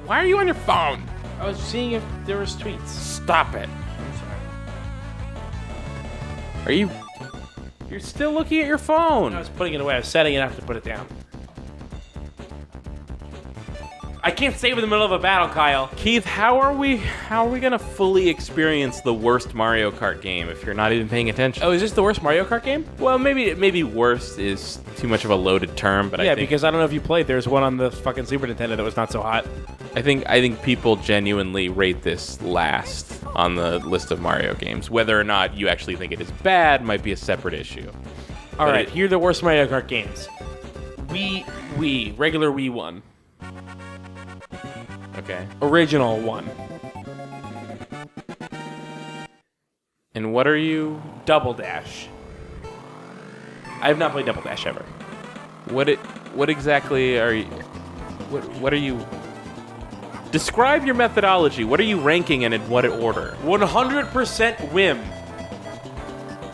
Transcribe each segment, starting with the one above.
Why are you on your phone? I was seeing if there was tweets. Stop it. I'm sorry. Are you... You're still looking at your phone. I was putting it away. I was setting it up to put it down. I can't save in the middle of a battle, Kyle. Keith, how are we gonna fully experience the worst Mario Kart game if you're not even paying attention? Oh, is this the worst Mario Kart game? Well, maybe worst is too much of a loaded term, but Yeah, I think, because I don't know if you played. There's one on the fucking Super Nintendo that was not so hot. I think people genuinely rate this last on the list of Mario games. Whether or not you actually think it is bad might be a separate issue. All right, here are the worst Mario Kart games. Regular Wii 1. Okay. Original 1. And what are you... Double Dash. I have not played Double Dash ever. What exactly are you... What are you... Describe your methodology. What are you ranking and in what order? 100% whim.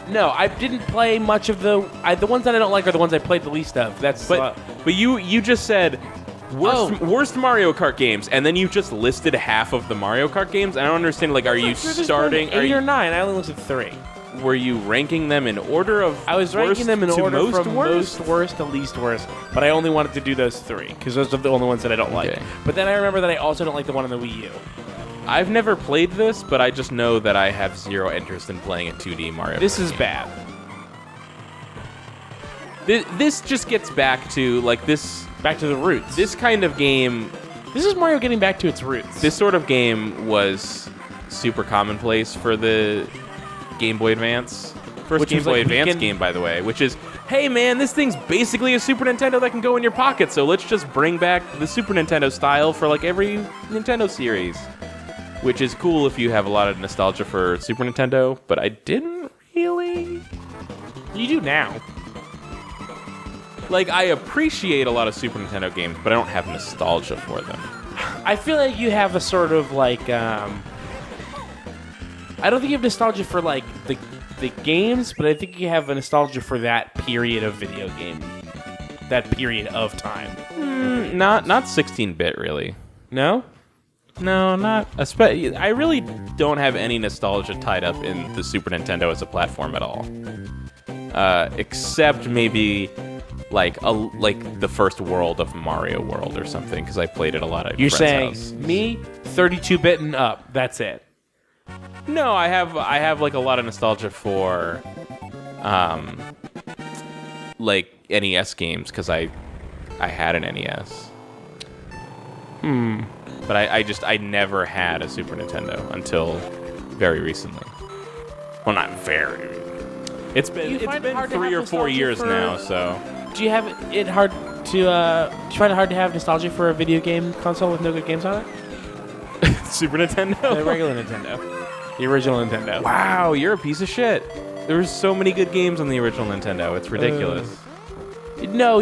No, I didn't play much of the ones that I don't like are the ones I played the least of. But you just said worst Mario Kart games, and then you just listed half of the Mario Kart games. I don't understand. Like, are you starting 8 or 9? I only listed 3. Were you ranking them in order of? I was ranking them in order from worst? most worst to least worst, but I only wanted to do those 3 because those are the only ones that I don't like. But then I remember that I also don't like the one on the Wii U. I've never played this, but I just know that I have zero interest in playing a 2D Mario Kart This is game. bad. This just gets back to like this. Back to the roots. This kind of game. This is Mario getting back to its roots. This sort of game was super commonplace for the Game Boy Advance. First Game Boy Advance game, by the way, which is, hey man, this thing's basically a Super Nintendo that can go in your pocket, so let's just bring back the Super Nintendo style for like every Nintendo series. Which is cool if you have a lot of nostalgia for Super Nintendo, but I didn't really. You do now. Like, I appreciate a lot of Super Nintendo games, but I don't have nostalgia for them. I feel like you have a sort of like, I don't think you have nostalgia for like the games, but I think you have a nostalgia for that period of video game, that period of time. Not 16-bit, really. No? No, not especially. I really don't have any nostalgia tied up in the Super Nintendo as a platform at all, except maybe like the first world of Mario World or something, because I played it a lot at You're friend's saying house. me, 32-bit and up. That's it. No, I have like a lot of nostalgia for, like NES games because I had an NES. But I never had a Super Nintendo until very recently. Well, not very. It's been 3 or 4 years now. So. Do you have it hard to? Do you find it hard to have nostalgia for a video game console with no good games on it? Super Nintendo. The regular Nintendo. The original Nintendo. Wow, you're a piece of shit. There were so many good games on the original Nintendo. It's ridiculous. No,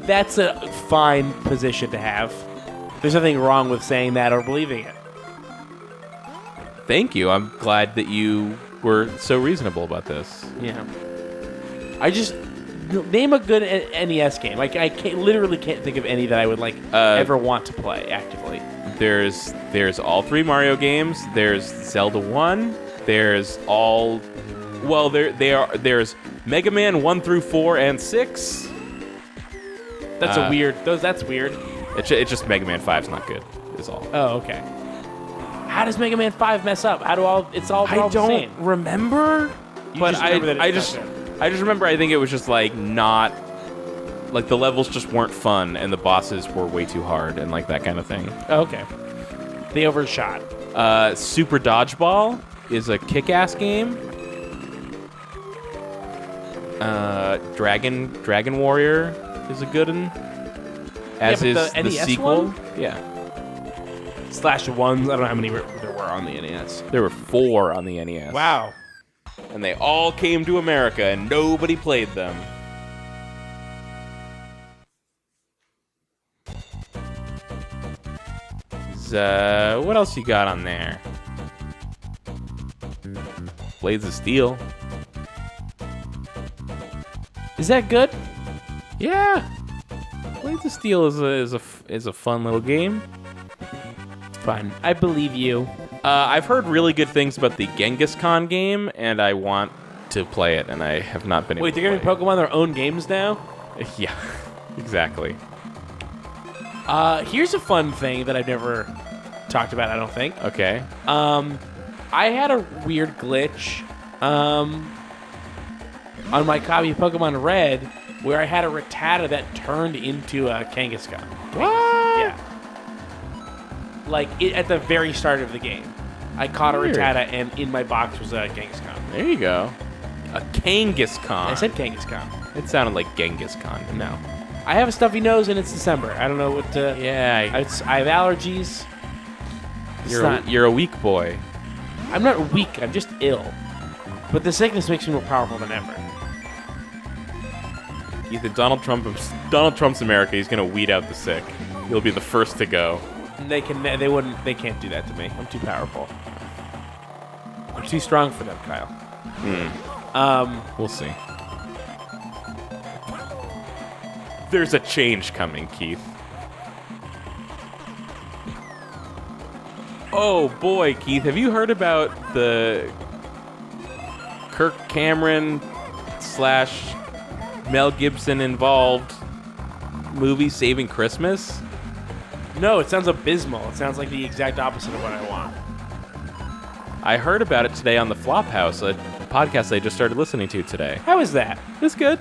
that's a fine position to have. There's nothing wrong with saying that or believing it. Thank you. I'm glad that you were so reasonable about this. Yeah. I just name a good NES game. Like I literally can't think of any that I would like ever want to play actively. There's all 3 Mario games. There's Zelda 1. There's all. Well, there's Mega Man 1 through 4 and 6. That's That's weird. It's just Mega Man 5's not good. Is all. Oh, okay. How does Mega Man 5 mess up? They're all the same. I don't remember. But I just remember. I think it was just like not. Like the levels just weren't fun, and the bosses were way too hard, and like that kind of thing. Oh, okay. They overshot. Super Dodgeball is a kick-ass game. Dragon Warrior is a good one. As is the NES sequel. One? Yeah. /1s. I don't know how many there were on the NES. There were 4 on the NES. Wow. And they all came to America, and nobody played them. What else you got on there? Blades of Steel. Is that good? Yeah. Blades of Steel is a fun little game. Fun. I believe you. I've heard really good things about the Genghis Khan game, and I want to play it, and I have not been able to play it. Wait, they're giving Pokemon their own games now? Yeah, exactly. Here's a fun thing that I've never talked about, I don't think. Okay. I had a weird glitch on my copy of Pokemon Red where I had a Rattata that turned into a Kangaskhan. What? Yeah. At the very start of the game. I caught Weird. a Rattata, and in my box was a Kangaskhan. There you go. A Kangaskhan. I said Kangaskhan. It sounded like Genghis Khan. No. I have a stuffy nose, and it's December. I don't know what to... Yeah. I have allergies. You're a weak boy. I'm not weak. I'm just ill. But the sickness makes me more powerful than ever. Ethan, Donald Trump's America. He's gonna weed out the sick. He'll be the first to go. They can't do that to me. I'm too powerful. I'm too strong for them, Kyle. We'll see. There's a change coming, Keith. Oh boy, Keith, have you heard about the Kirk Cameron / Mel Gibson involved movie Saving Christmas? No, it sounds abysmal. It sounds like the exact opposite of what I want. I heard about it today on the Flophouse, a podcast I just started listening to today. How is that? It's good.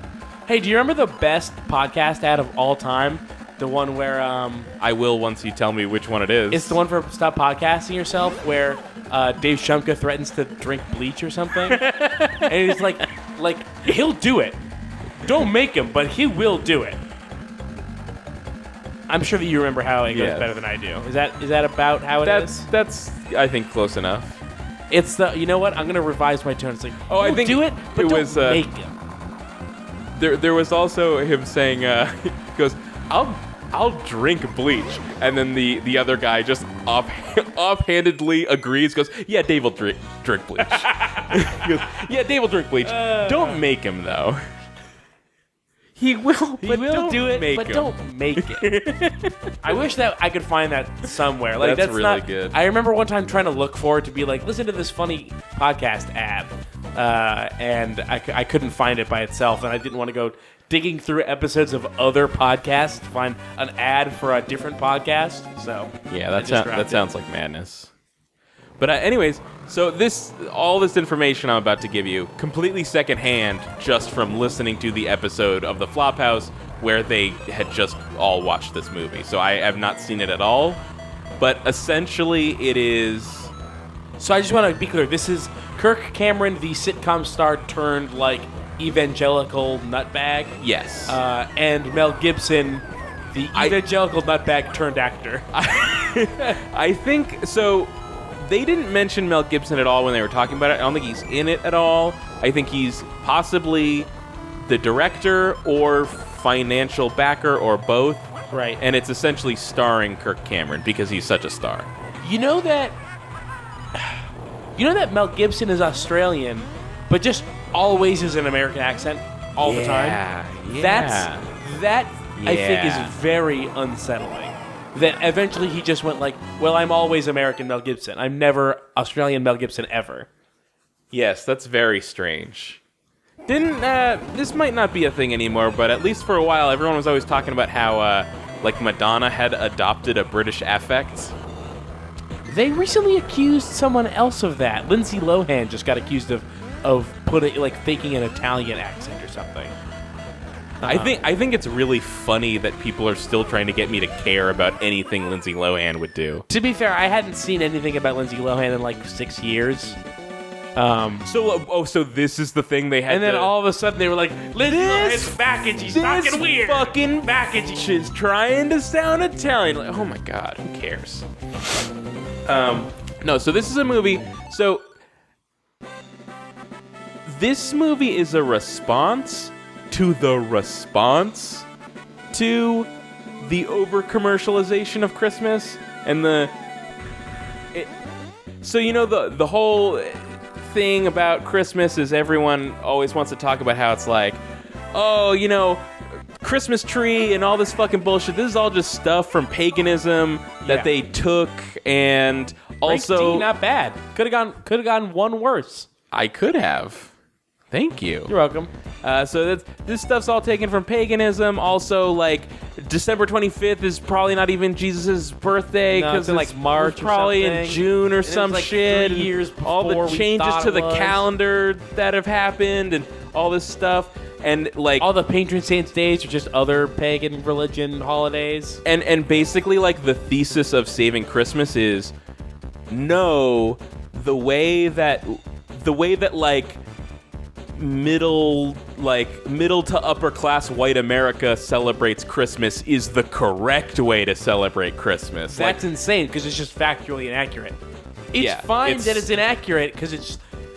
Hey, do you remember the best podcast ad of all time? The one where I will once you tell me which one it is. it's the one for Stop Podcasting Yourself, where Dave Shumka threatens to drink bleach or something, and he's like he'll do it. Don't make him, but he will do it. I'm sure that you remember how it goes better than I do. Is that about how it is? That's I think close enough. It's the, you know what? I'm gonna revise my tone. It's like, Oh, I he'll think do it, but it don't was, make him. There was also him saying, he goes, I'll drink bleach, and then the other guy just offhandedly agrees. Goes, yeah, Dave will drink bleach. He goes, yeah, Dave will drink bleach. Don't make him though. He will. He will do it, but don't make it. I wish that I could find that somewhere. Like That's really not good. I remember one time trying to look for it to be like, listen to this funny podcast ad, and I couldn't find it by itself, and I didn't want to go digging through episodes of other podcasts to find an ad for a different podcast. So yeah, that sounds like madness. But anyways, so all this information I'm about to give you, completely secondhand, just from listening to the episode of the Flophouse where they had just all watched this movie. So I have not seen it at all. But essentially, it is. So I just want to be clear. This is Kirk Cameron, the sitcom star turned evangelical nutbag. Yes. And Mel Gibson, the evangelical nutbag turned actor. I think so. They didn't mention Mel Gibson at all when they were talking about it. I don't think he's in it at all. I think he's possibly the director or financial backer or both. Right. And it's essentially starring Kirk Cameron because he's such a star. You know that Mel Gibson is Australian, but just always is an American accent all the time? Yeah. That I think is very unsettling. That eventually he just went well, I'm always American Mel Gibson. I'm never Australian Mel Gibson ever. Yes, that's very strange. This might not be a thing anymore, but at least for a while, everyone was always talking about how, Madonna had adopted a British affect. They recently accused someone else of that. Lindsay Lohan just got accused of putting, faking an Italian accent or something. I think it's really funny that people are still trying to get me to care about anything Lindsay Lohan would do. To be fair, I hadn't seen anything about Lindsay Lohan in 6 years. So this is the thing they had. And then all of a sudden they were like, Lindsay Lohan's back and she's fucking weird. Fucking back and she's trying to sound Italian. Oh my god, who cares? No. So this is a movie. So this movie is a response to the response to the over-commercialization of Christmas and the whole thing about Christmas is everyone always wants to talk about how it's Christmas tree and all this fucking bullshit. This is all just stuff from paganism that they took, and also not bad. Could have gone one worse. I could have. Thank you. You're welcome. So this stuff's all taken from paganism. Also, like, December 25th is probably not even Jesus' birthday because it's like March, it's probably or in June or some like shit. 3 years before all the we changes thought to it the was. calendar that have happened and all this stuff, and like all the patron saints days are just other pagan religion holidays. And basically, like, the thesis of saving Christmas is no, the way that like middle to upper class white America celebrates Christmas is the correct way to celebrate Christmas. That's insane because it's just factually inaccurate. It's fine that it's inaccurate because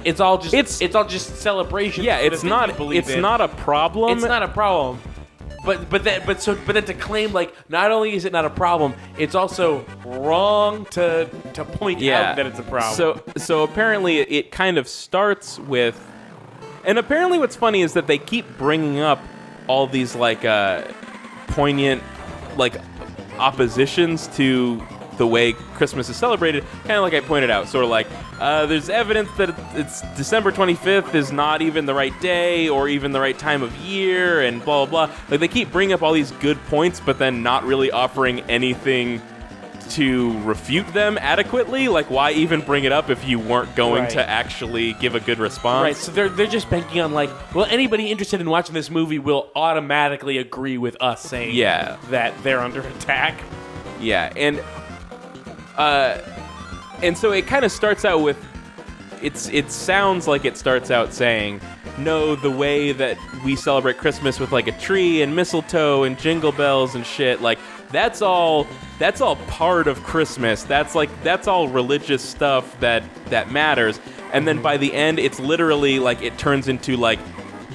it's all just celebration. Yeah, it's not a problem. It's not a problem. But then to claim, like, not only is it not a problem, it's also wrong to point out that it's a problem. So apparently it kind of starts with. And apparently what's funny is that they keep bringing up all these, like, poignant, like, oppositions to the way Christmas is celebrated, kind of like I pointed out. Sort of like, there's evidence that it's December 25th is not even the right day or even the right time of year and blah, blah, blah. Like, they keep bringing up all these good points, but then not really offering anything to refute them adequately. Like, why even bring it up if you weren't going to actually give a good response? Right, so they're just banking on, like, well, anybody interested in watching this movie will automatically agree with us saying that they're under attack. Yeah, and so it kind of starts out with, it sounds like it starts out saying, no, the way that we celebrate Christmas with, like, a tree and mistletoe and jingle bells and shit, like, that's all part of Christmas. That's all religious stuff that matters. And then by the end, it's literally, like, it turns into, like,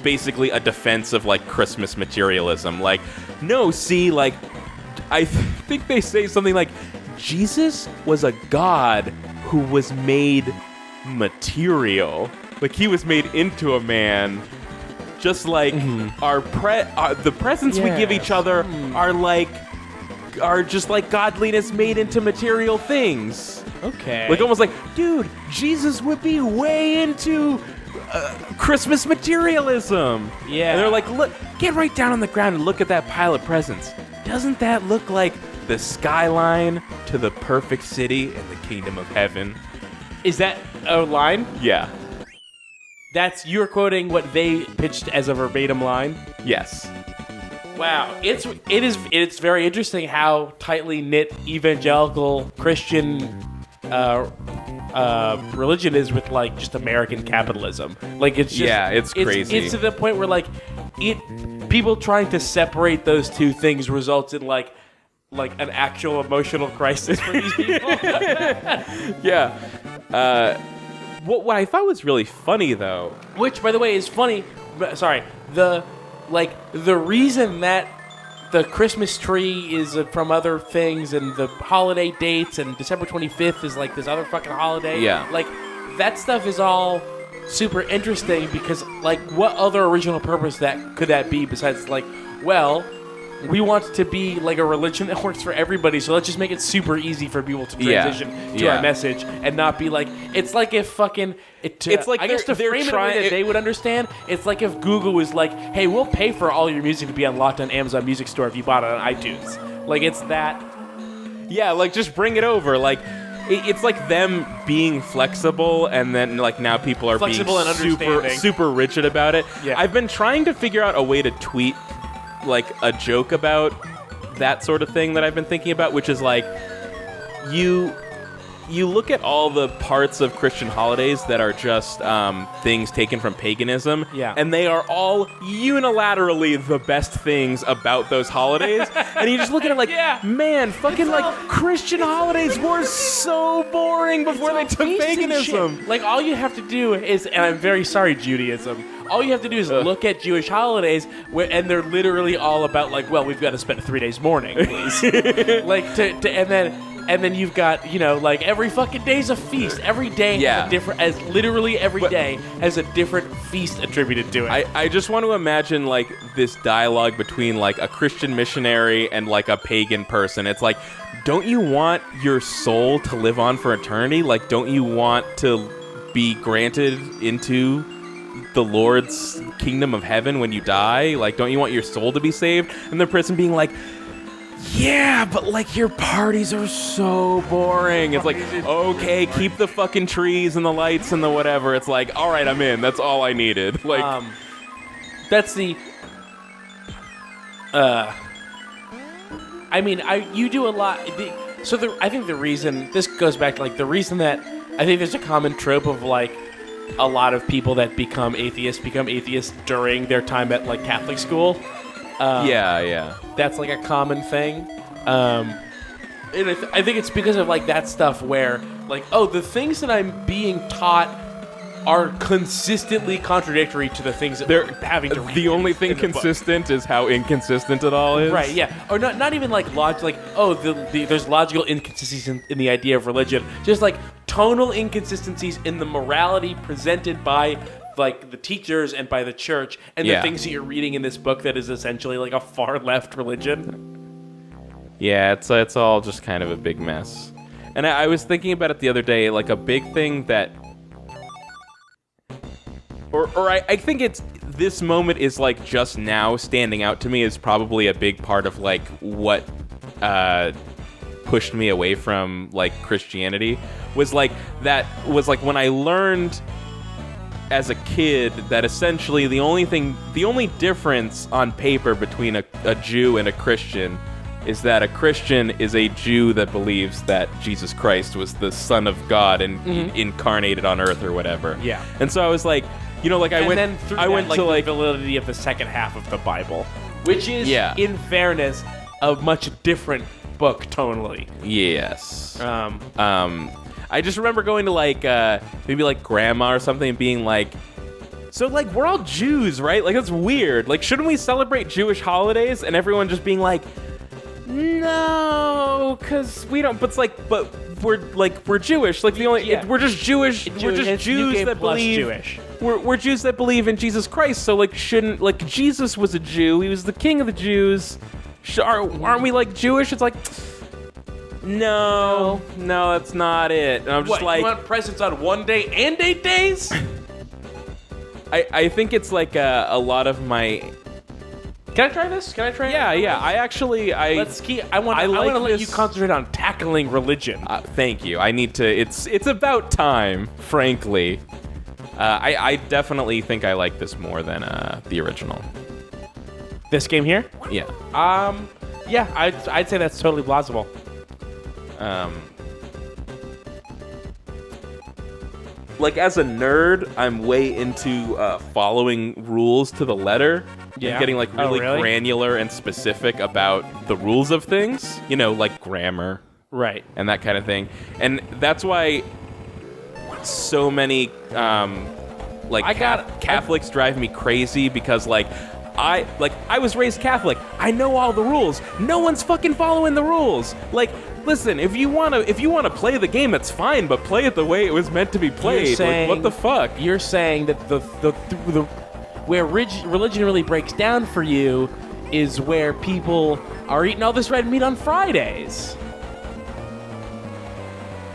basically a defense of, like, Christmas materialism. Like, no, see, like, I think they say something like, Jesus was a god who was made material. Like, he was made into a man. Just like the presents we give each other are just like godliness made into material things. Okay. Like, almost like, dude, Jesus would be way into Christmas materialism. Yeah. And they're like, look, get right down on the ground and look at that pile of presents. Doesn't that look like the skyline to the perfect city in the kingdom of heaven? Is that a line? Yeah. You're quoting what they pitched as a verbatim line? Yes. Wow, it's very interesting how tightly knit evangelical Christian religion is with, like, just American capitalism. Like, it's just it's crazy. It's to the point where, like, people trying to separate those two things results in like an actual emotional crisis for these people. Yeah. What I thought was really funny, though, which, by the way, is funny. Sorry, the reason that the Christmas tree is from other things, and the holiday dates, and December 25th is like this other fucking holiday. Yeah. Like, that stuff is all super interesting because, like, what other original purpose could that be besides, like, well, we want to be like a religion that works for everybody, so let's just make it super easy for people to transition to our message and not be like, it's like if fucking it's like, I guess to frame it in a way that they would understand, it's like if Google was like, hey, we'll pay for all your music to be unlocked on Amazon Music Store if you bought it on iTunes. Like, it's that. Yeah, like, just bring it over. Like, it's like them being flexible, and then, like, now people are flexible being super rigid about it. Yeah. I've been trying to figure out a way to tweet, like, a joke about that sort of thing that I've been thinking about, which is, like, you look at all the parts of Christian holidays that are just things taken from paganism, and they are all unilaterally the best things about those holidays. And you just look at it like, man, fucking, like, Christian holidays were so boring before they took paganism. Like, all you have to do is, and I'm very sorry, Judaism, all you have to do is look at Jewish holidays, and they're literally all about, like, well, we've got to spend 3 days mourning, please. Like, and then And then you've got, like every fucking day's a feast. Every day has a different, literally every day has a different feast attributed to it. I just want to imagine, like, this dialogue between, like, a Christian missionary and, like, a pagan person. It's like, don't you want your soul to live on for eternity? Like, don't you want to be granted into the Lord's kingdom of heaven when you die? Like, don't you want your soul to be saved? And the person being like, yeah, but, like, your parties are so boring. It's like, okay, keep the fucking trees and the lights and the whatever. It's like, all right, I'm in. That's all I needed. Like, that's the... you do a lot... I think the reason... This goes back to, like, the reason that... I think there's a common trope of, like, a lot of people that become atheists during their time at, like, Catholic school. Yeah. That's, like, a common thing. And I think it's because of, like, that stuff where, like, oh, the things that I'm being taught are consistently contradictory to the things that they're having to read. The only thing consistent is how inconsistent it all is. Right, yeah. Or not even, like, there's logical inconsistencies in the idea of religion. Just, like, tonal inconsistencies in the morality presented by, like, the teachers and by the church, and the things that you're reading in this book that is essentially like a far left religion. Yeah, it's all just kind of a big mess. And I was thinking about it the other day, like a big thing that, I think it's this moment is like just now standing out to me is probably a big part of like what pushed me away from like Christianity was like when I learned as a kid that essentially the only difference on paper between a Jew and a Christian is that a Christian is a Jew that believes that Jesus Christ was the Son of God and incarnated on earth or whatever. Yeah. And so I was like, I went to like the validity of the second half of the Bible, which is in fairness a much different book tonally. Yes. I just remember going to like maybe like grandma or something and being like, so like we're all Jews, right? Like that's weird. Like shouldn't we celebrate Jewish holidays? And everyone just being like, no, because we don't. But it's like, but we're Jewish. Like the only we're just Jewish. We're just Jews that believe. Jewish. We're Jews that believe in Jesus Christ. So like shouldn't like Jesus was a Jew. He was the king of the Jews. Aren't we like Jewish? It's like. No, that's not it. And I'm just like, you want presents on one day and 8 days? I think it's like a lot of my. Can I try this? Can I try? Yeah. Let's keep. I want to let you concentrate on tackling religion. Thank you. I need to. It's about time, frankly. I definitely think I like this more than the original. This game here? Yeah. Yeah. I'd say that's totally plausible. Like as a nerd, I'm way into following rules to the letter. Yeah. And getting like really granular and specific about the rules of things. Like grammar. Right. And that kind of thing. And that's why so many Catholics drive me crazy because I was raised Catholic. I know all the rules. No one's fucking following the rules. Like, listen, if you wanna play the game, that's fine, but play it the way it was meant to be played. Saying, what the fuck? You're saying that the where religion really breaks down for you is where people are eating all this red meat on Fridays.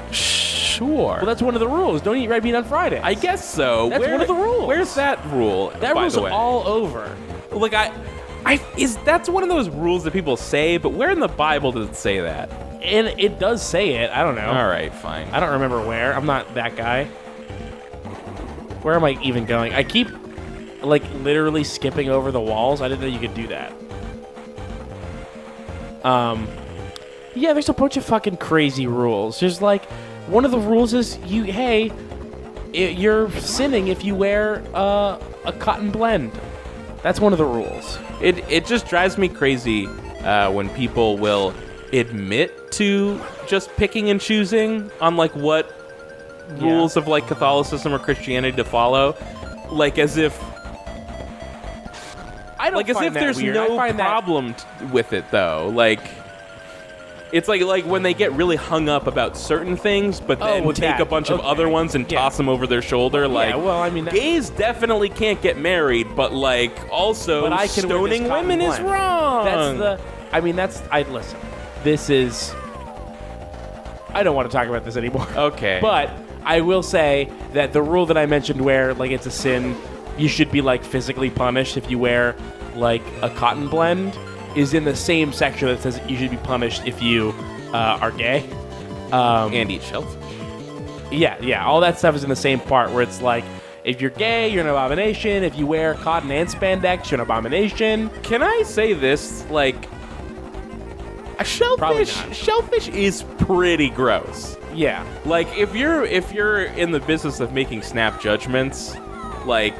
Sure. Well, that's one of the rules. Don't eat red meat on Fridays. I guess so. That's one of the rules. Where's that rule? That rule's all over. Like that's one of those rules that people say, but where in the Bible does it say that? And it does say it. I don't know. All right, fine. I don't remember where. I'm not that guy. Where am I even going? I keep literally skipping over the walls. I didn't know you could do that. Yeah, there's a bunch of fucking crazy rules. There's one of the rules is you're sinning if you wear a cotton blend. That's one of the rules. It just drives me crazy when people will admit to just picking and choosing on what rules of Catholicism or Christianity to follow, as if I don't as if there's weird. no problem with it though. It's like when they get really hung up about certain things, but then take a bunch of other ones and toss them over their shoulder. Like, well, I mean, gays definitely can't get married, but like also stoning women is wrong. Listen. This is. I don't want to talk about this anymore. Okay. But I will say that the rule that I mentioned, where like it's a sin, you should be like physically punished if you wear like a cotton blend, is in the same section that says you should be punished if you are gay. And eat shellfish. Yeah. All that stuff is in the same part where it's like, if you're gay, you're an abomination. If you wear cotton and spandex, you're an abomination. Can I say this? Like, a shellfish is pretty gross. Yeah. Like, if you're in the business of making snap judgments, like,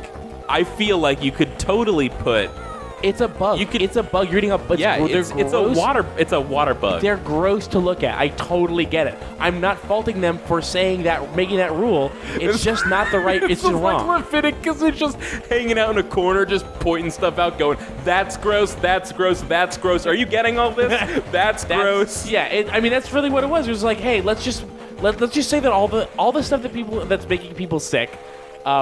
I feel like you could totally put. It's a bug. It's a bug. You're eating a bug. Yeah, it's a water bug. They're gross to look at. I totally get it. I'm not faulting them for saying that, making that rule. It's just not the right. It's just wrong. Like Raphidic, because it's just hanging out in a corner, just pointing stuff out, going, "That's gross. That's gross. That's gross." Are you getting all this? That's gross. Yeah. That's really what it was. It was like, hey, let's just say that all the stuff that's making people sick,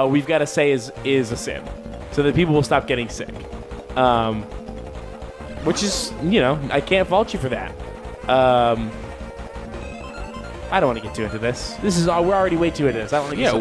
we've got to say is a sin, so that people will stop getting sick. Which is, I can't fault you for that. I don't want to get too into this. We're already way too into this. I don't want to get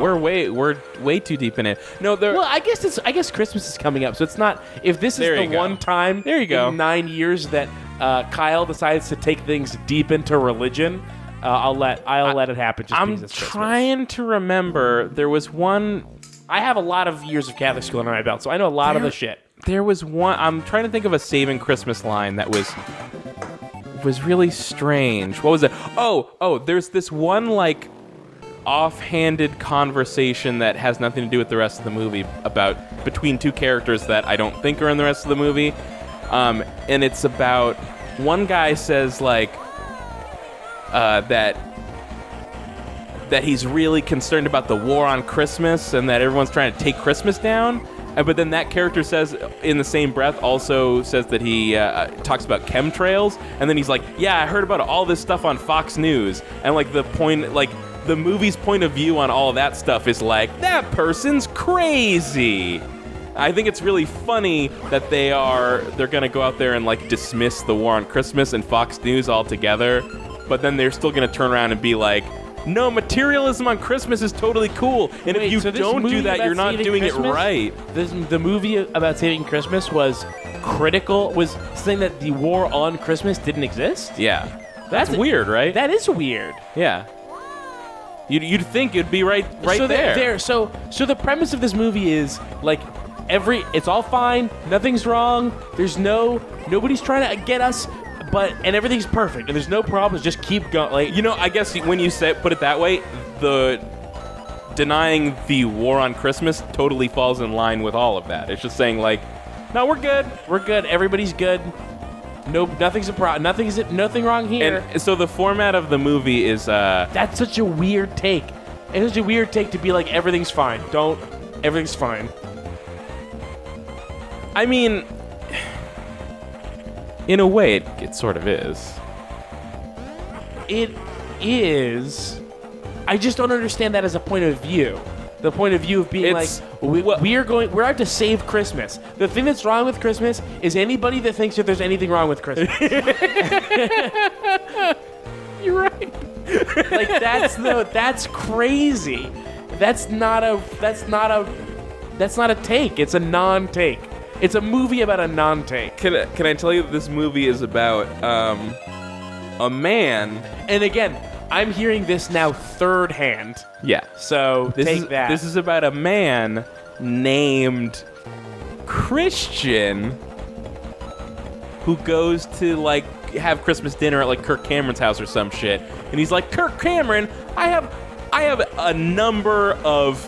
we're way too deep in it. No, well, I guess Christmas is coming up, so it's not. If this is the one time there you go. in 9 years that Kyle decides to take things deep into religion, I'll let it happen. I'm trying to remember. There was one. I have a lot of years of Catholic school under my belt, so I know a lot of the shit. There was one. I'm trying to think of a Saving Christmas line that was really strange. What was it? Oh, there's this one like offhanded conversation that has nothing to do with the rest of the movie between two characters that I don't think are in the rest of the movie. And it's about one guy says like that he's really concerned about the war on Christmas and that everyone's trying to take Christmas down. But then that character says, in the same breath, also says that he talks about chemtrails. And then he's like, yeah, I heard about all this stuff on Fox News. And like the movie's point of view on all that stuff is like, that person's crazy. I think it's really funny that they're going to go out there and like dismiss the war on Christmas and Fox News altogether. But then they're still going to turn around and be like, no, materialism on Christmas is totally cool. And if you don't do that, you're not doing it right. The movie about saving Christmas was saying that the war on Christmas didn't exist? Yeah. That's weird, right? That is weird. Yeah. You'd think it'd be right there. So the premise of this movie is, like, it's all fine, nothing's wrong, nobody's trying to get us... and everything's perfect, and there's no problems. Just keep going. Like, I guess when you put it that way, the denying the war on Christmas totally falls in line with all of that. It's just saying like, no, we're good. We're good. Everybody's good. No, nothing's a problem. Nothing wrong here. And so the format of the movie is. That's such a weird take. It's such a weird take to be like, everything's fine. Everything's fine. I mean. In a way, it sort of is. It is. I just don't understand that as a point of view. The point of view of being we're out to save Christmas. The thing that's wrong with Christmas is anybody that thinks that there's anything wrong with Christmas. You're right. Like that's crazy. That's not a take. It's a non-take. It's a movie about a non-take. Can I tell you that this movie is about a man? And again, I'm hearing this now third hand. Yeah. So take that. This is about a man named Christian who goes to like have Christmas dinner at like Kirk Cameron's house or some shit. And he's like, Kirk Cameron, I have a number of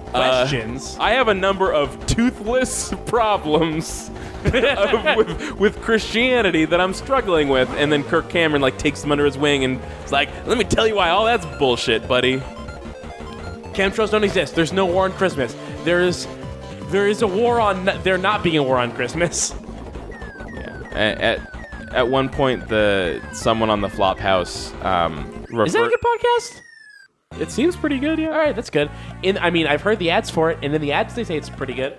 questions. I have a number of toothless problems with Christianity that I'm struggling with. And then Kirk Cameron like takes them under his wing and is like, let me tell you why all that's bullshit, buddy. Chemtrails don't exist. There's no war on Christmas. There is a war on there not being a war on Christmas. Yeah. at one point, someone on the Flophouse Is that a good podcast? It seems pretty good, yeah. All right, that's good. I've heard the ads for it, and in the ads they say it's pretty good.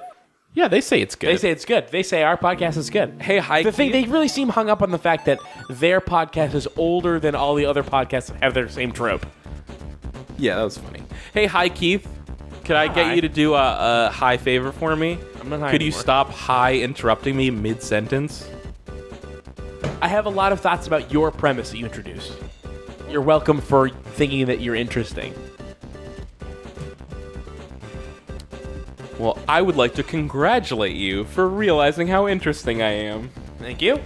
Yeah, they say it's good. They say it's good. They say our podcast is good. Hey, hi. The thing, they really seem hung up on the fact that their podcast is older than all the other podcasts that have their same trope. Yeah, that was funny. Hey, hi, Keith. Could I get you to do a high favor for me? I'm not high Could you anymore. stop interrupting me mid-sentence? I have a lot of thoughts about your premise that you introduced. You're welcome for thinking that you're interesting. Well, I would like to congratulate you for realizing how interesting I am. Thank you.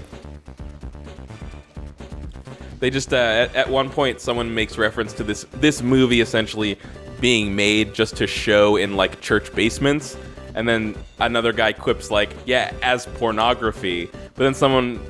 They just, at one point, someone makes reference to this movie essentially being made just to show in, like, church basements. And then another guy quips, like, yeah, as pornography. But then someone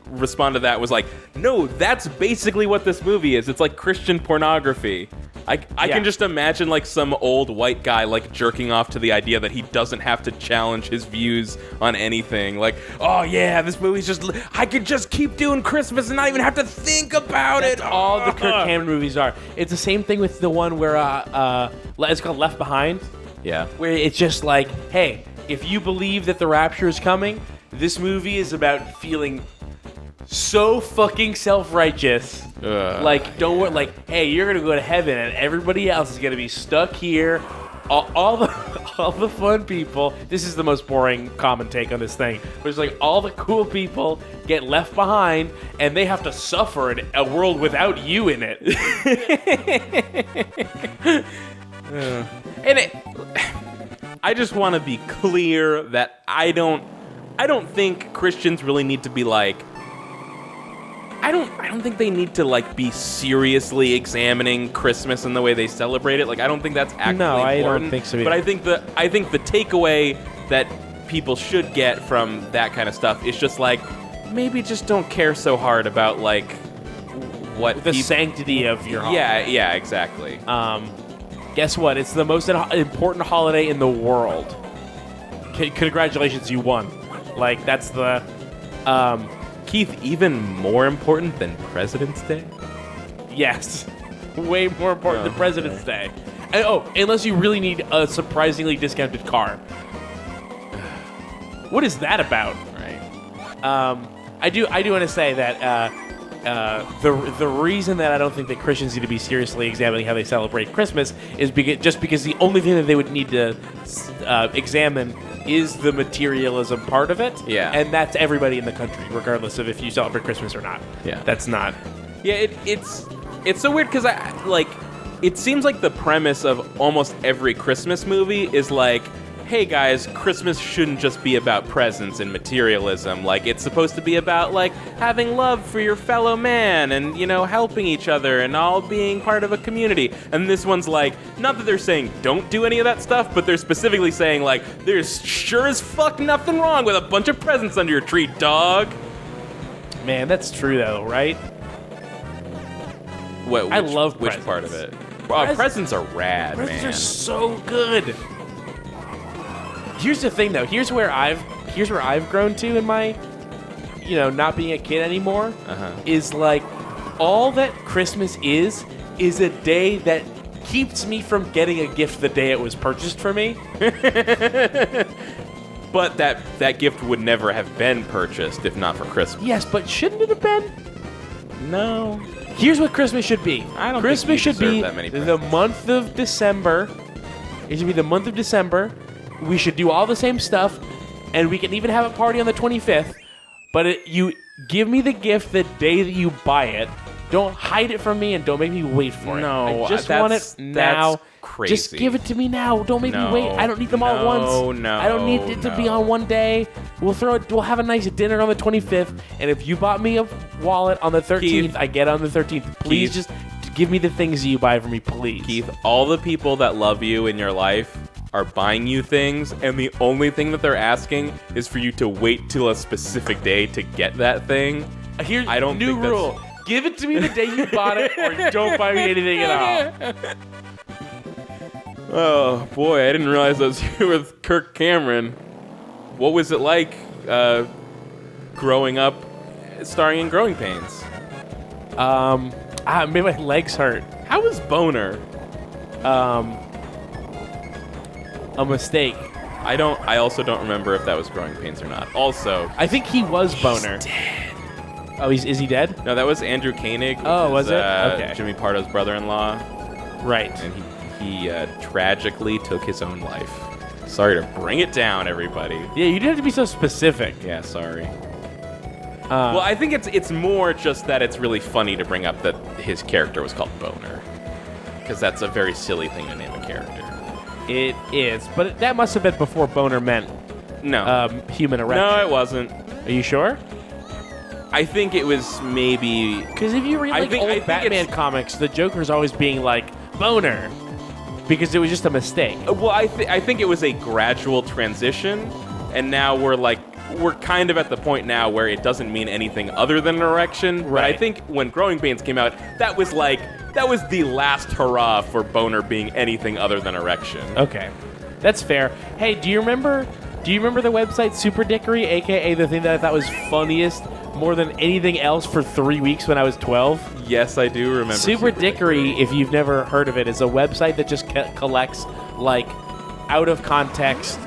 responded to that was like, no, that's basically what this movie is. It's like Christian pornography. I can just imagine, like, some old white guy, like, jerking off to the idea that he doesn't have to challenge his views on anything. Like, oh, yeah, this movie's just... I could just keep doing Christmas and not even have to think about it. All the Kirk Cameron movies are. It's the same thing with the one where it's called Left Behind. Yeah. Where it's just like, hey, if you believe that the rapture is coming, this movie is about feeling so fucking self-righteous. Like, don't worry, like, hey, you're gonna go to heaven and everybody else is gonna be stuck here. All the fun people. This is the most boring common take on this thing. But it's like all the cool people get left behind and they have to suffer in a world without you in it. And I just want to be clear that I don't think Christians really need to be like, I don't think they need to, like, be seriously examining Christmas and the way they celebrate it. Like, I don't think that's actually important. I don't think so either. But I think the takeaway that people should get from that kind of stuff is just like, maybe just don't care so hard about, like, what The sanctity of your holiday. Yeah, exactly. Guess what? It's the most important holiday in the world. Congratulations, you won. Like, that's the... Keith, even more important than President's Day? Yes. Way more important than President's Day. And, unless you really need a surprisingly discounted car. What is that about? Right. I do want to say that the reason that I don't think that Christians need to be seriously examining how they celebrate Christmas is because the only thing that they would need to examine is the materialism part of it. Yeah. And that's everybody in the country, regardless of if you celebrate Christmas or not. Yeah. That's not. Yeah, it's so weird because it seems like the premise of almost every Christmas movie is like, hey guys, Christmas shouldn't just be about presents and materialism. Like, it's supposed to be about, like, having love for your fellow man and, you know, helping each other and all being part of a community. And this one's like, not that they're saying don't do any of that stuff, but they're specifically saying, like, there's sure as fuck nothing wrong with a bunch of presents under your tree, dog. Man, that's true, though, right? I love which presents. part of it? Presents are rad, Presents man. are so good. Here's the thing, though. Here's where I've grown to in my, not being a kid anymore. Is like all that Christmas is a day that keeps me from getting a gift the day it was purchased for me. But that gift would never have been purchased if not for Christmas. Yes, but shouldn't it have been? No. Here's what Christmas should be. I don't Christmas think you should be deserve that many the presents. month of December. It should be the month of December. We should do all the same stuff, and we can even have a party on the 25th. But you give me the gift the day that you buy it. Don't hide it from me, and don't make me wait for it. No, I just want it now. That's crazy. Just give it to me now. Don't make me wait. I don't need them all at once. No, I don't need it to be on one day. We'll have a nice dinner on the 25th, and if you bought me a wallet on the 13th, Keith, I get it on the 13th. Please just give me the things you buy for me, please. Keith, all the people that love you in your life are buying you things, and the only thing that they're asking is for you to wait till a specific day to get that thing. Here's I don't new think that's- rule. Give it to me the day you bought it, or don't buy me anything at all. Oh boy, I didn't realize I was here with Kirk Cameron. What was it like growing up starring in Growing Pains. Maybe my legs hurt. How was Boner? A mistake. I also don't remember if that was Growing Pains or not. Also, I think he was Boner. He's dead. Oh, is he dead? No, that was Andrew Koenig. Oh, was it? Okay. Jimmy Pardo's brother-in-law. Right. And he tragically took his own life. Sorry to bring it down, everybody. Yeah, you didn't have to be so specific. Yeah, sorry. Well, I think it's more just that it's really funny to bring up that his character was called Boner. Because that's a very silly thing to name a character. It is, but that must have been before Boner meant human erection. No, it wasn't. Are you sure? I think it was maybe... Because if you read I old think Batman comics, the Joker's always being like, Boner. Because it was just a mistake. Well, I think it was a gradual transition, and now we're kind of at the point now where it doesn't mean anything other than an erection. Right. But I think when Growing Pains came out, that was the last hurrah for Boner being anything other than erection. Okay, that's fair. Hey, do you remember the website Super Dickory, aka the thing that I thought was funniest more than anything else for 3 weeks when I was 12? Yes, I do remember. Super Dickory, if you've never heard of it, is a website that just collects like out of context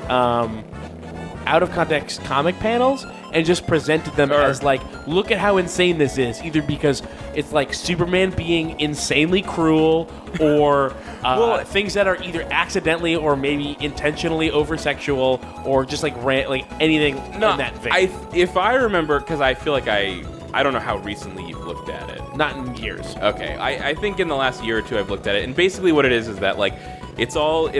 comic panels and just presented them as like, look at how insane this is, either because it's like Superman being insanely cruel or things that are either accidentally or maybe intentionally over-sexual or just like anything in that vein. If I remember, because I feel like I don't know how recently you've looked at it. Not in years. Okay, I think in the last year or two I've looked at it, and basically what it is that like it's all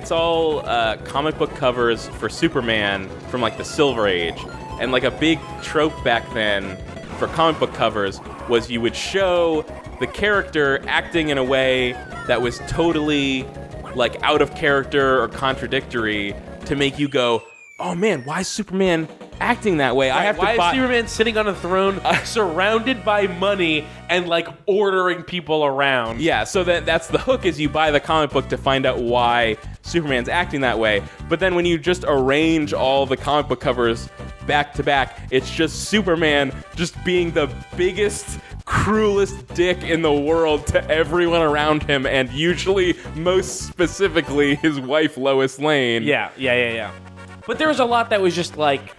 comic book covers for Superman from like the Silver Age, and like a big trope back then for comic book covers was you would show the character acting in a way that was totally like out of character or contradictory to make you go, oh man, why is Superman acting that way? Right, why is Superman sitting on a throne surrounded by money and like ordering people around? Yeah, so that's the hook, is you buy the comic book to find out why Superman's acting that way. But then when you just arrange all the comic book covers back to back, it's just Superman just being the biggest, cruelest dick in the world to everyone around him, and usually, most specifically, his wife Lois Lane. Yeah. But there was a lot that was just like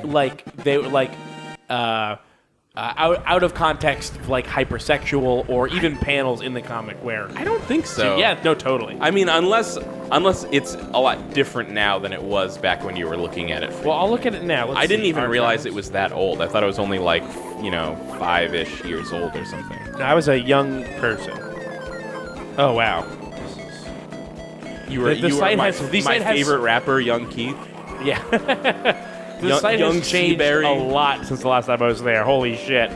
they were like out of context, like hypersexual, or even panels in the comic where I don't think so. Yeah, no, totally. I mean, unless it's a lot different now than it was back when you were looking at it. Well, I'll look at it now. I didn't even realize it was that old. I thought it was only like 5-ish years old or something. No, I was a young person. Oh wow. You were my favorite rapper, Young Keith. Yeah. The site has changed a lot since the last time I was there. Holy shit.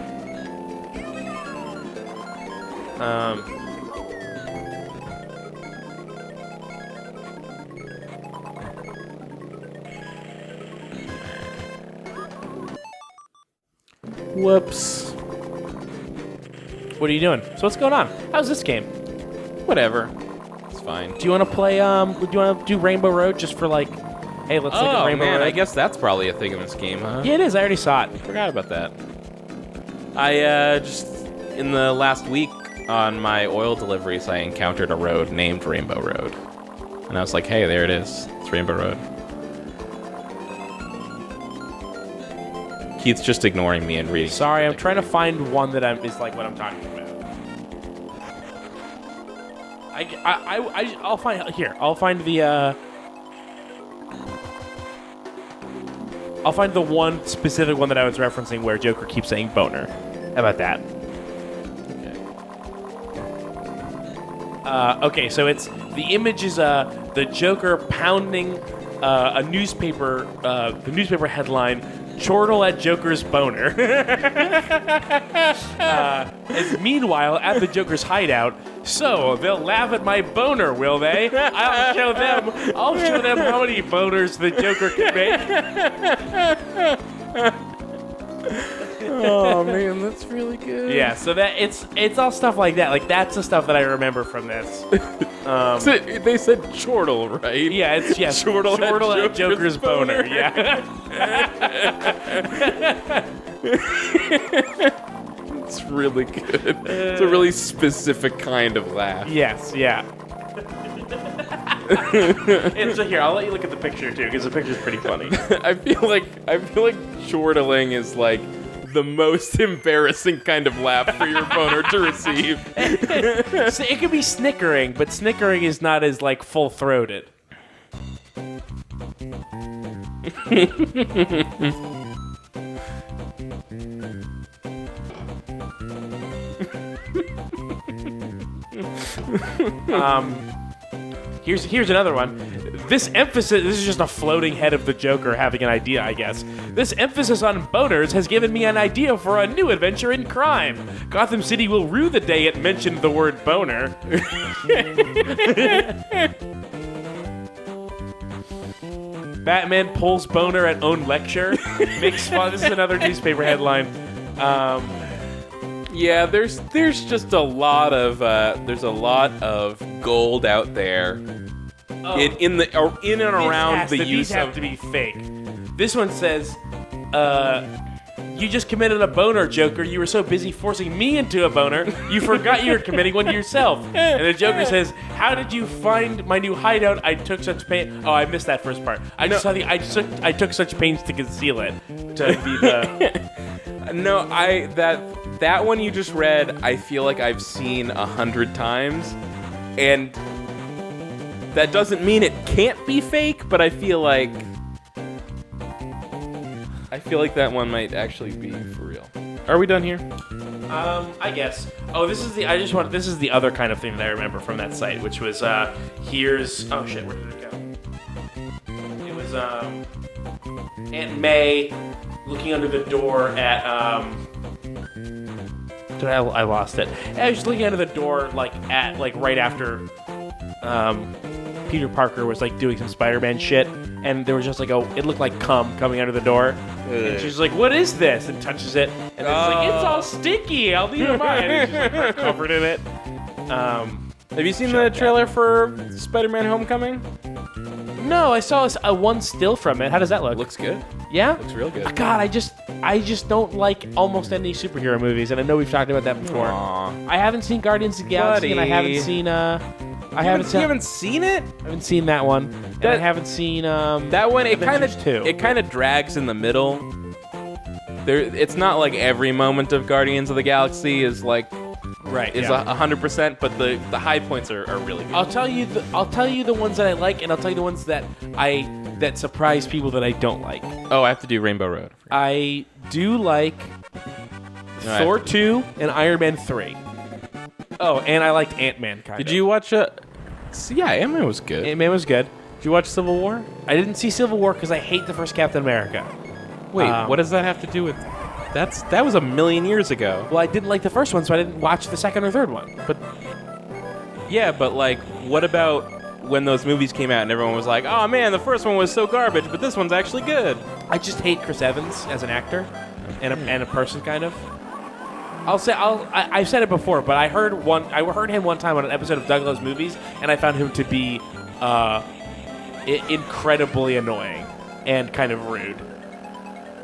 Whoops. What are you doing? So what's going on? How's this game? Whatever. It's fine. Do you want to play, do you want to do Rainbow Road just for like, hey, let's look at Rainbow Road? I guess that's probably a thing in this game, huh? Yeah, it is. I already saw it. Forgot about that. I, just, in the last week on my oil deliveries, I encountered a road named Rainbow Road. And I was like, hey, there it is. It's Rainbow Road. Keith's just ignoring me and reading. Sorry, I'm trying to find one that is like what I'm talking about. I'll find here. I'll find the one specific one that I was referencing where Joker keeps saying boner. How about that? Okay, so it's the image is the Joker pounding a newspaper, the newspaper headline, "Chortle at Joker's boner." Meanwhile, at the Joker's hideout, so they'll laugh at my boner, will they? I'll show them how many boners the Joker can make. Oh man, that's really good. Yeah, so that it's all stuff like that. Like that's the stuff that I remember from this. So they said chortle, right? Yeah, it's chortle at Joker's boner. Yeah. It's really good. It's a really specific kind of laugh. Yes, yeah. And so here, I'll let you look at the picture too, because the picture's pretty funny. I feel like chortling is like the most embarrassing kind of laugh for your boner to receive. So it could be snickering, but snickering is not as like full-throated. Here's another one. This is just a floating head of the Joker having an idea, I guess. This emphasis on boners has given me an idea for a new adventure in crime. Gotham City will rue the day it mentioned the word boner. Batman pulls boner at own lecture. Makes fun. This is another newspaper headline. Yeah, there's just a lot of gold out there in and around the use these have to be fake. This one says, "You just committed a boner, Joker. You were so busy forcing me into a boner, you forgot you were committing one yourself." And the Joker says, "How did you find my new hideout? I took such pain." Oh, I missed that first part. I took such pains to conceal it. To be the No, that one you just read, I feel like I've seen 100 times, and that doesn't mean it can't be fake, but I feel like that one might actually be for real. Are we done here? I guess. Oh, this is the other kind of thing that I remember from that site, which was here's oh shit, where did it go? It was Aunt May looking under the door at I lost it. I was looking under the door right after Peter Parker was like doing some Spider-Man shit, and there was just like it looked like cum coming under the door. And she's like, "What is this?" and touches it, and it's like, "It's all sticky. I'll leave it mine." And she's like covered in it. Have you seen the trailer for Spider-Man: Homecoming? No, I saw one still from it. How does that look? Looks good. Yeah? Looks real good. God, I just don't like almost any superhero movies, and I know we've talked about that before. Aww. I haven't seen Guardians of the Galaxy, and I haven't seen You haven't seen it? I haven't seen that one. And I haven't seen that one. It kind of drags in the middle. It's not like every moment of Guardians of the Galaxy is like 100%, but the high points are really good. I'll tell you the ones that I like, and I'll tell you the ones that surprise people that I don't like. Oh, I have to do Rainbow Road. I do like Thor 2 and Iron Man 3. Oh, and I liked Ant-Man, kind of. Did you watch yeah, Ant-Man was good. Ant-Man was good. Did you watch Civil War? I didn't see Civil War because I hate the first Captain America. Wait, what does that have to do with... That was a million years ago. Well, I didn't like the first one, so I didn't watch the second or third one. But like, what about when those movies came out and everyone was like, "Oh man, the first one was so garbage, but this one's actually good"? I just hate Chris Evans as an actor and a person, kind of. I've said it before, but I heard him one time on an episode of Douglas Movies, and I found him to be incredibly annoying and kind of rude.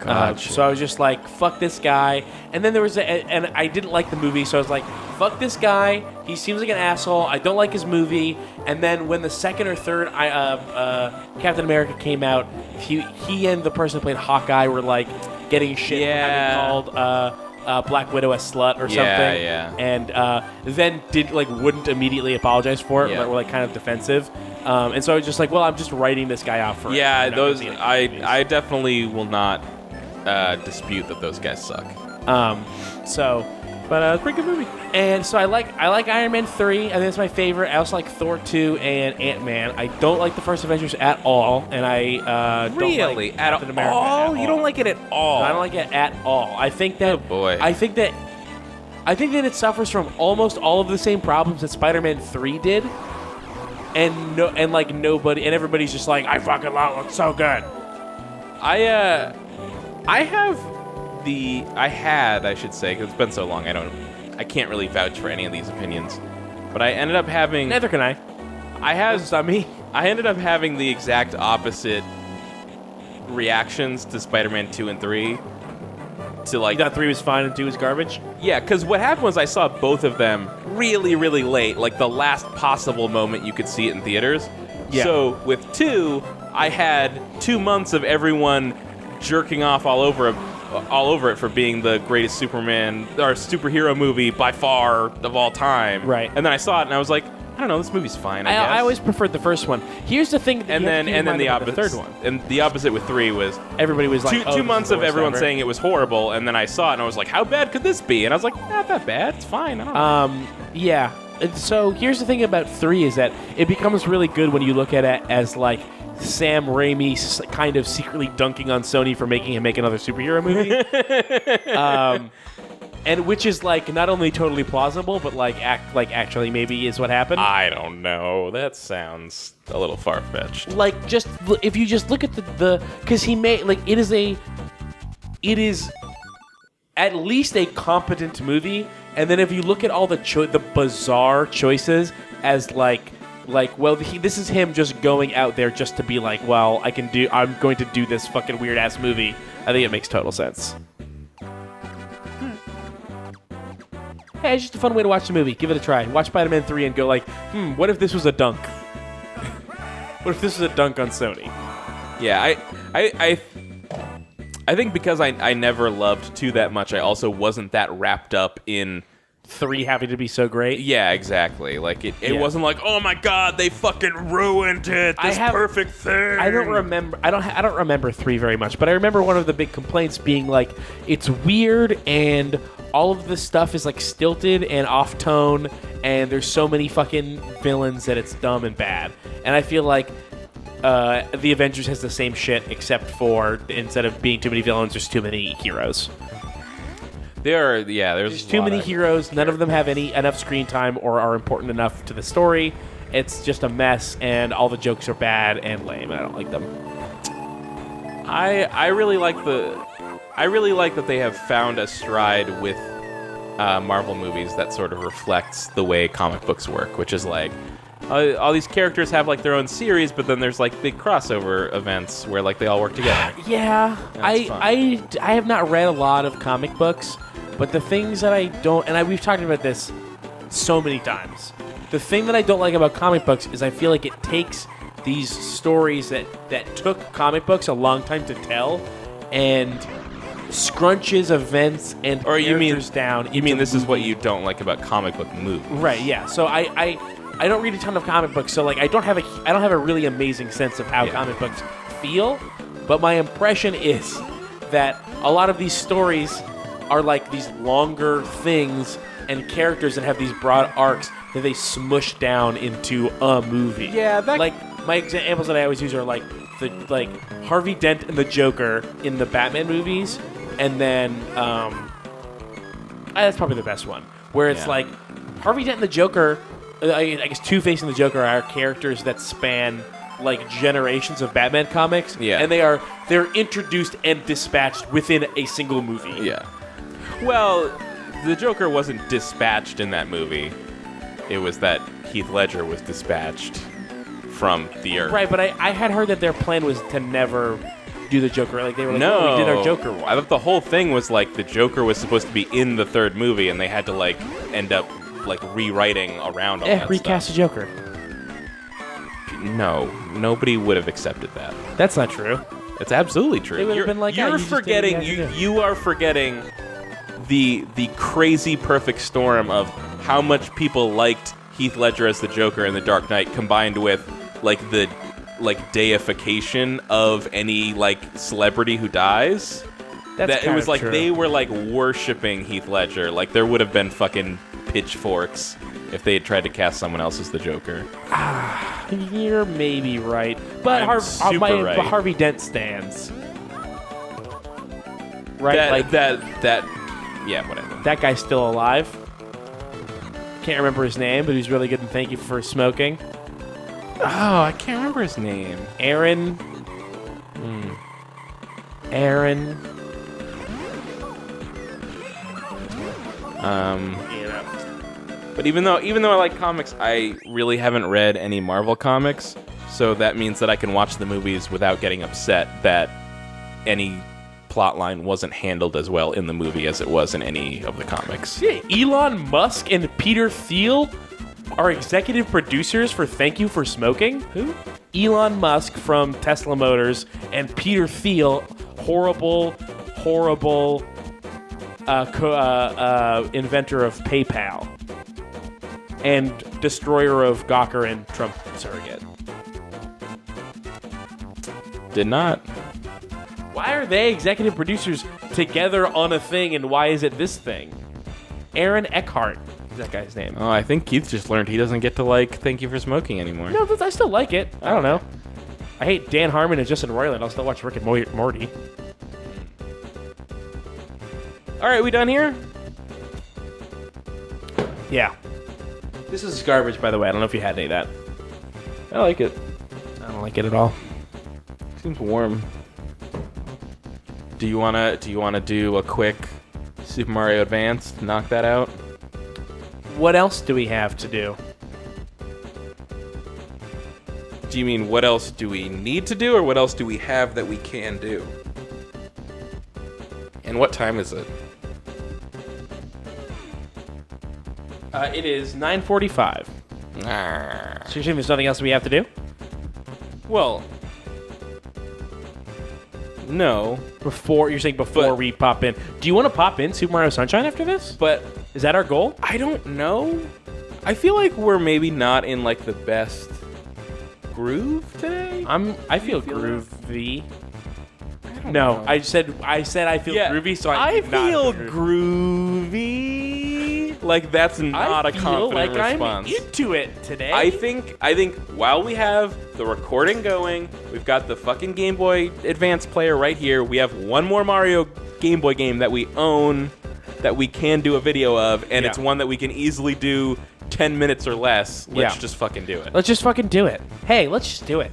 So I was just like, fuck this guy. And then there was and I didn't like the movie, so I was like, fuck this guy. He seems like an asshole. I don't like his movie. And then when the second or third Captain America came out, he and the person who played Hawkeye were like getting shit for having called Black Widow a slut or something. Yeah. And then wouldn't immediately apologize for it, but were like kind of defensive. And so I was just like, well, I'm just writing this guy out for it. Those I definitely will not dispute that those guys suck. But it's a pretty good movie. And so I like Iron Man 3. I think it's my favorite. I also like Thor 2 and Ant-Man. I don't like the first Avengers at all, and I don't like Captain America at all. You don't like it at all? No, I don't like it at all. I think that. Oh boy. I think that it suffers from almost all of the same problems that Spider-Man 3 did, and everybody's just like, I fucking love it. It's so good. I had, I should say, because it's been so long, I can't really vouch for any of these opinions, but I ended up having... Neither can I. It's not me. I ended up having the exact opposite reactions to Spider-Man 2 and 3 to like. You thought 3 was fine and 2 was garbage? Yeah, because what happened was I saw both of them really, really late, like the last possible moment you could see it in theaters. Yeah. So with 2, I had 2 months of everyone jerking off all over it for being the greatest Superman or superhero movie by far of all time. Right. And then I saw it and I was like, I don't know, this movie's fine. I guess. I always preferred the first one. Here's the thing. That and then the opposite. opposite. The third one. And the opposite with 3 was everybody was like, two months of everyone saying it was horrible, and then I saw it and I was like, how bad could this be? And I was like, not that bad. It's fine. I don't know. Yeah. So here's the thing about 3 is that it becomes really good when you look at it as like Sam Raimi kind of secretly dunking on Sony for making him make another superhero movie. And which is like not only totally plausible, but actually maybe is what happened. I don't know. That sounds a little far fetched. Like if you just look at the because he made like it is at least a competent movie, and then if you look at all the bizarre choices as this is him just going out there just to be like, well, I'm going to do this fucking weird ass movie. I think it makes total sense. Hey, it's just a fun way to watch the movie. Give it a try. Watch Spider-Man 3 and go like, what if this was a dunk? What if this was a dunk on Sony? Yeah, I think because I never loved 2 that much, I also wasn't that wrapped up in 3 having to be so great. Yeah, exactly. Like it wasn't like, oh my god, they fucking ruined it. Perfect thing. I don't remember. I don't remember 3 very much, but I remember one of the big complaints being like, it's weird and all of this stuff is like stilted and off tone, and there's so many fucking villains that it's dumb and bad. And I feel like the Avengers has the same shit, except for instead of being too many villains, there's too many heroes. There's too many heroes. None of them have enough screen time or are important enough to the story. It's just a mess, and all the jokes are bad and lame. And I don't like them. I really like that they have found a stride with Marvel movies that sort of reflects the way comic books work, which is like all these characters have like their own series, but then there's like big crossover events where like they all work together. Yeah, I have not read a lot of comic books, but the things that I don't, and we've talked about this so many times. The thing that I don't like about comic books is I feel like it takes these stories that took comic books a long time to tell and scrunches events and characters down. You mean this is what you don't like about comic book movies? Right, yeah. So I don't read a ton of comic books, so like I don't have a really amazing sense of how comic books feel, but my impression is that a lot of these stories are like these longer things and characters that have these broad arcs that they smush down into a movie. Yeah, like my examples that I always use are like Harvey Dent and the Joker in the Batman movies, and then that's probably the best one, where it's like Harvey Dent and the Joker. I guess Two-Face and the Joker are characters that span like generations of Batman comics, and they're introduced and dispatched within a single movie. Yeah. Well, the Joker wasn't dispatched in that movie. It was that Heath Ledger was dispatched from the Earth. Right, but I had heard that their plan was to never do the Joker. Like they were like, no, we did our Joker one. I thought the whole thing was like the Joker was supposed to be in the third movie, and they had to like end up like rewriting around all that recast stuff. the Joker. No, nobody would have accepted that. That's not true. It's absolutely true. They would have been like, you're forgetting. You are forgetting the crazy perfect storm of how much people liked Heath Ledger as the Joker in The Dark Knight, combined with like the deification of any like celebrity who dies. That it was like true. They were like worshiping Heath Ledger. Like there would have been fucking pitchforks if they had tried to cast someone else as the Joker. You're maybe right, but Harvey Dent stands. Right, that. Yeah, whatever. That guy's still alive. Can't remember his name, but he's really good. And thank you for smoking. Oh, I can't remember his name. Aaron. Aaron. But even though I like comics, I really haven't read any Marvel comics, so that means that I can watch the movies without getting upset that any plot line wasn't handled as well in the movie as it was in any of the comics. Yeah, Elon Musk and Peter Thiel are executive producers for Thank You for Smoking. Who? Elon Musk from Tesla Motors and Peter Thiel, horrible inventor of PayPal and destroyer of Gawker and Trump surrogate. Did not. Why are they executive producers together on a thing, and why is it this thing? Aaron Eckhart is that guy's name. Oh, I think Keith just learned he doesn't get to like Thank You for Smoking anymore. No, I still like it. I don't know. I hate Dan Harmon and Justin Roiland. I'll still watch Rick and Morty. All right, we done here? Yeah. This is garbage, by the way. I don't know if you had any of that. I like it. I don't like it at all. Seems warm. Do you wanna do a quick Super Mario Advance? Knock that out. What else do we have to do? Do you mean what else do we need to do, or what else do we have that we can do? And what time is it? It is 9:45. So you're saying there's nothing else we have to do? Well, no. You're saying before we pop in. Do you want to pop in Super Mario Sunshine after this? But Is that our goal? I don't know. I feel like we're maybe not in like the best groove today. I feel groovy. don't No, know. I said I feel groovy, so I did not feel feel groovy. Like that's not a confident response. I'm into it today. I think while we have the recording going, we've got the fucking Game Boy Advance player right here. We have one more Mario Game Boy game that we own that we can do a video of, and it's one that we can easily do 10 minutes or less. Let's just fucking do it. Let's just fucking do it. Hey, let's just do it.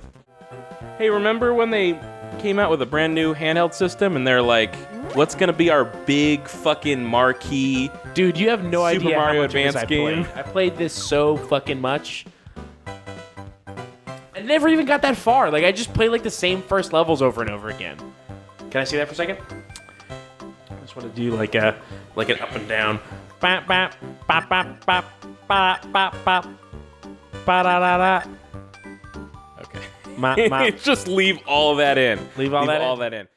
Hey, remember when they came out with a brand new handheld system and they're like, what's gonna be our big fucking marquee Dude, you have no idea Super Mario how much of this Advance game? I played this so fucking much. I never even got that far. Like, I just played like the same first levels over and over again. Can I see that for a second? I just want to do like an up and down. Bap, bap, bap, bap, bap, bap, bap, bap, ba-da-da-da. Okay. Just leave all that in. Leave all that in? in.